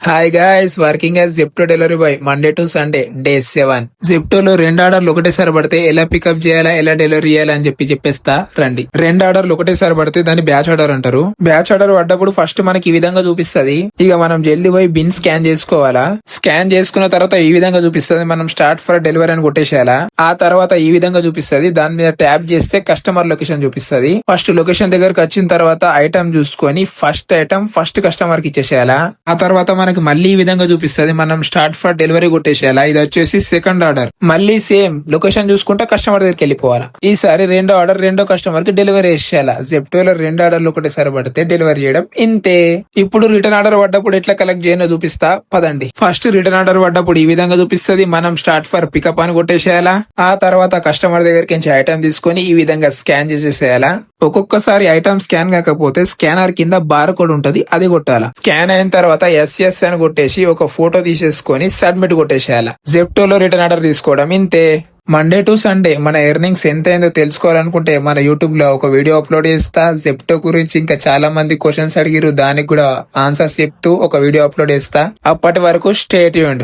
Hi guys, working as Zepto delivery boy Monday to Sunday day 7. జిప్టోలో 2 ఆర్డర్లు ఒకటేసారి పడితే ఎలా పికప్ చేయాలా, ఎలా డెలివరీ చేయాలా అని చెప్పేస్తా రండి. 2 ఆర్డర్లు ఒకటేసారి పడితే దాన్ని బ్యాచ్ ఆర్డర్ అంటారు. బ్యాచ్ ఆర్డర్ పడ్డప్పుడు ఫస్ట్ మనకి ఈ విధంగా చూపిస్తుంది. ఇక మనం జల్దీ పోయి బిన్ స్కాన్ చేసుకోవాలా. స్కాన్ చేసుకున్న తర్వాత ఈ విధంగా చూపిస్తుంది. మనం స్టార్ట్ ఫర్ డెలివరీ అని కొట్టేసేయాలా. ఆ తర్వాత ఈ విధంగా చూపిస్తుంది. దాని మీద ట్యాప్ చేస్తే కస్టమర్ లొకేషన్ చూపిస్తుంది. ఫస్ట్ లొకేషన్ దగ్గరకు వచ్చిన తర్వాత ఐటమ్ చూసుకొని ఫస్ట్ ఐటమ్ ఫస్ట్ కస్టమర్ కి ఇచ్చేసేయాలా. ఆ తర్వాత మనకి మళ్ళీ ఈ విధంగా చూపిస్తుంది. మనం స్టార్ట్ ఫర్ డెలివరీ కొట్టేసేయాలా. ఇది వచ్చేసి సెకండ్ ఆర్డర్. మళ్ళీ సేమ్ లొకేషన్ చూసుకుంటే కస్టమర్ దగ్గరికి వెళ్ళిపోవాలా. ఈసారి 2 ఆర్డర్ రెండో కస్టమర్ కి డెలివరీ చేసేయాలా. జెప్టోలో 2 ఆర్డర్లు ఒకటేసారి పడితే డెలివరీ చేయడం ఇంతే. ఇప్పుడు రిటర్న్ ఆర్డర్ పడ్డప్పుడు ఎట్లా కలెక్ట్ చేయనో చూపిస్తా పదండి. ఫస్ట్ రిటర్న్ ఆర్డర్ పడ్డప్పుడు ఈ విధంగా చూపిస్తుంది. మనం స్టార్ట్ ఫర్ పికప్ అని కొట్టేసేయాలా. ఆ తర్వాత కస్టమర్ దగ్గరికి నుంచి ఐటమ్ తీసుకొని ఈ విధంగా స్కాన్ చేసేసేయాలా. ఒక్కొక్కసారి ఐటమ్ స్కాన్ కాకపోతే స్కానర్ కింద బార్ కోడ్ ఉంటది, అది కొట్టాలా. స్కాన్ అయిన తర్వాత ఎస్ఎస్ అని కొట్టేసి ఒక ఫోటో తీసేసుకొని సబ్మిట్ కొట్టేసేయాలా. జెప్టోలో రిటర్న్ ఆర్డర్ తీసుకోవడం ఇంతే. మండే టు సండే మన ఎర్నింగ్స్ ఎంత అయిందో తెలుసుకోవాలనుకుంటే మన యూట్యూబ్ లో ఒక వీడియో అప్లోడ్ చేస్తా. జెప్టో గురించి ఇంకా చాలా మంది క్వశ్చన్స్ అడిగిరు, దానికి కూడా ఆన్సర్స్ చెప్తూ ఒక వీడియో అప్లోడ్ చేస్తా. అప్పటి వరకు స్టే ట్యూన్డ్.